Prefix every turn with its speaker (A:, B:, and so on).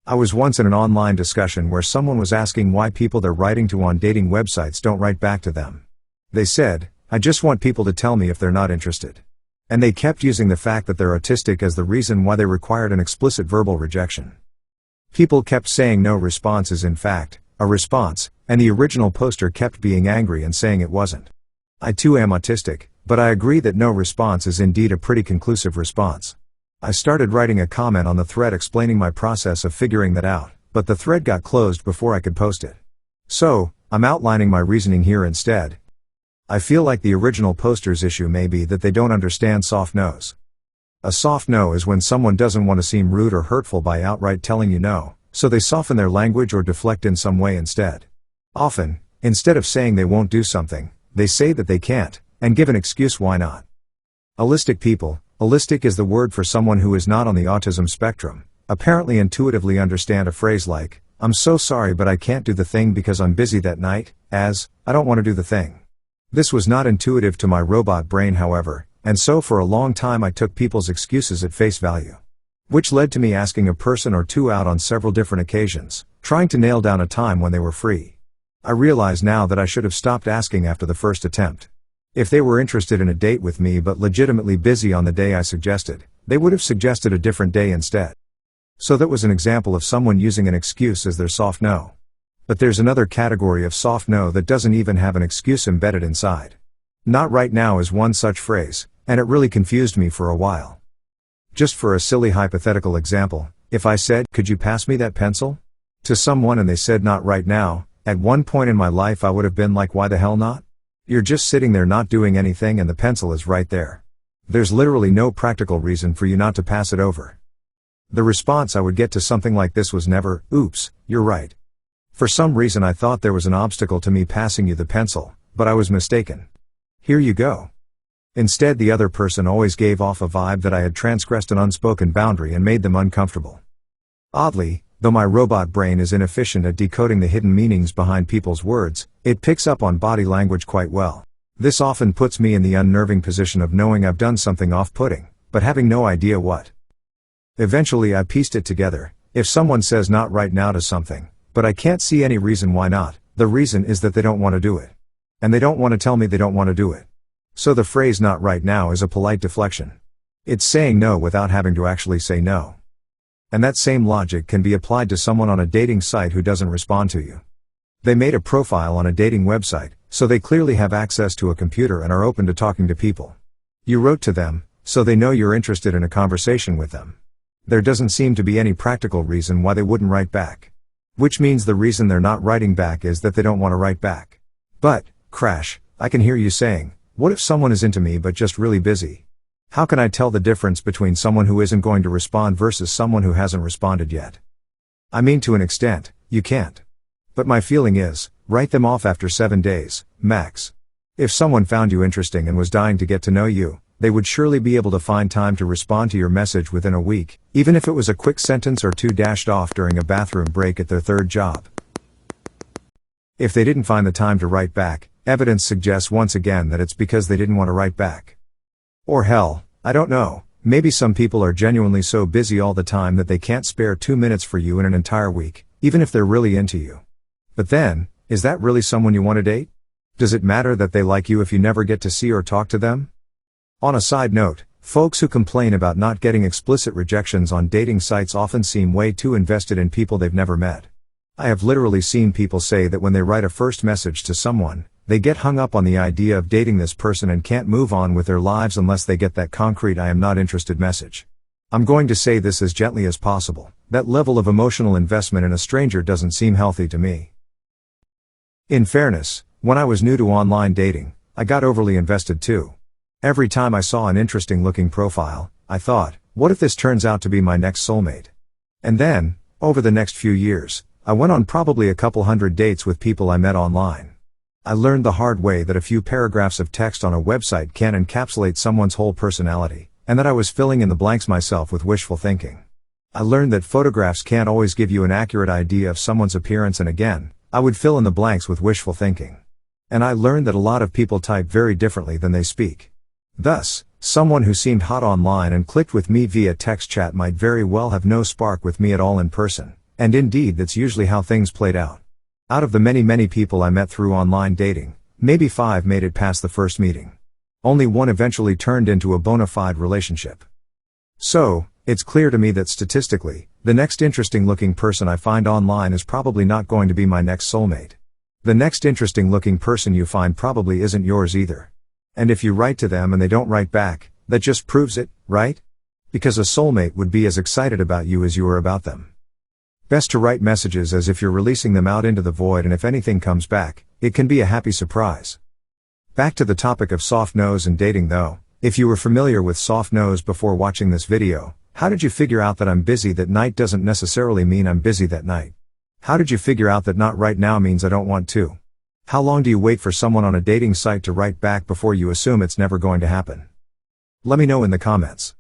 A: I was once in an online discussion where someone was asking why people they're writing to on dating websites don't write back to them. They said, "I just want people to tell me if they're not interested." And they kept using the fact that they're autistic as the reason why they required an explicit verbal rejection. People kept saying no response is in fact a response, and the original poster kept being angry and saying it wasn't. I too am autistic, but I agree that no response is indeed a pretty conclusive response. I started writing a comment on the thread explaining my process of figuring that out, but the thread got closed before I could post it. So, I'm outlining my reasoning here instead. I feel like the original poster's issue may be that they don't understand soft no's. A soft no is when someone doesn't want to seem rude or hurtful by outright telling you no, so they soften their language or deflect in some way instead. Often, instead of saying they won't do something, they say that they can't, and give an excuse why not. Allistic people, allistic is the word for someone who is not on the autism spectrum, apparently intuitively understand a phrase like, "I'm so sorry but I can't do the thing because I'm busy that night," as, "I don't want to do the thing." This was not intuitive to my robot brain however, and so for a long time I took people's excuses at face value. Which led to me asking a person or two out on several different occasions, trying to nail down a time when they were free. I realize now that I should have stopped asking after the first attempt. If they were interested in a date with me but legitimately busy on the day I suggested, they would have suggested a different day instead. So that was an example of someone using an excuse as their soft no. But there's another category of soft no that doesn't even have an excuse embedded inside. Not right now is one such phrase, and it really confused me for a while. Just for a silly hypothetical example, if I said, "Could you pass me that pencil?" to someone and they said not right now, at one point in my life I would have been like, why the hell not? You're just sitting there not doing anything and the pencil is right there. There's literally no practical reason for you not to pass it over. The response I would get to something like this was never, "Oops, you're right." For some reason I thought there was an obstacle to me passing you the pencil, but I was mistaken. Here you go. Instead the other person always gave off a vibe that I had transgressed an unspoken boundary and made them uncomfortable. Oddly, though my robot brain is inefficient at decoding the hidden meanings behind people's words, it picks up on body language quite well. This often puts me in the unnerving position of knowing I've done something off-putting, but having no idea what. Eventually I pieced it together. If someone says not right now to something, but I can't see any reason why not, the reason is that they don't want to do it. And they don't want to tell me they don't want to do it. So the phrase not right now is a polite deflection. It's saying no without having to actually say no. And that same logic can be applied to someone on a dating site who doesn't respond to you. They made a profile on a dating website, so they clearly have access to a computer and are open to talking to people. You wrote to them, so they know you're interested in a conversation with them. There doesn't seem to be any practical reason why they wouldn't write back. Which means the reason they're not writing back is that they don't want to write back. But, Crash, I can hear you saying, what if someone is into me but just really busy? How can I tell the difference between someone who isn't going to respond versus someone who hasn't responded yet? I mean, to an extent, you can't. But my feeling is, write them off after 7 days, max. If someone found you interesting and was dying to get to know you, they would surely be able to find time to respond to your message within a week, even if it was a quick sentence or two dashed off during a bathroom break at their third job. If they didn't find the time to write back, evidence suggests once again that it's because they didn't want to write back. Or hell, I don't know, maybe some people are genuinely so busy all the time that they can't spare 2 minutes for you in an entire week, even if they're really into you. But then, is that really someone you want to date? Does it matter that they like you if you never get to see or talk to them? On a side note, folks who complain about not getting explicit rejections on dating sites often seem way too invested in people they've never met. I have literally seen people say that when they write a first message to someone, they get hung up on the idea of dating this person and can't move on with their lives unless they get that concrete "I am not interested" message. I'm going to say this as gently as possible, that level of emotional investment in a stranger doesn't seem healthy to me. In fairness, when I was new to online dating, I got overly invested too. Every time I saw an interesting looking profile, I thought, what if this turns out to be my next soulmate? And then, over the next few years, I went on probably a couple hundred dates with people I met online. I learned the hard way that a few paragraphs of text on a website can't encapsulate someone's whole personality, and that I was filling in the blanks myself with wishful thinking. I learned that photographs can't always give you an accurate idea of someone's appearance, and again, I would fill in the blanks with wishful thinking. And I learned that a lot of people type very differently than they speak. Thus, someone who seemed hot online and clicked with me via text chat might very well have no spark with me at all in person, And indeed, that's usually how things played out. Out of the many people I met through online dating, maybe 5 made it past the first meeting. Only 1 eventually turned into a bona fide relationship. So, it's clear to me that statistically, the next interesting looking person I find online is probably not going to be my next soulmate. The next interesting looking person you find probably isn't yours either. And if you write to them and they don't write back, that just proves it, right? Because a soulmate would be as excited about you as you are about them. Best to write messages as if you're releasing them out into the void, and if anything comes back, it can be a happy surprise. Back to the topic of soft nose and dating though. If you were familiar with soft nose before watching this video, how did you figure out that I'm busy that night doesn't necessarily mean I'm busy that night? How did you figure out that not right now means I don't want to? How long do you wait for someone on a dating site to write back before you assume it's never going to happen? Let me know in the comments.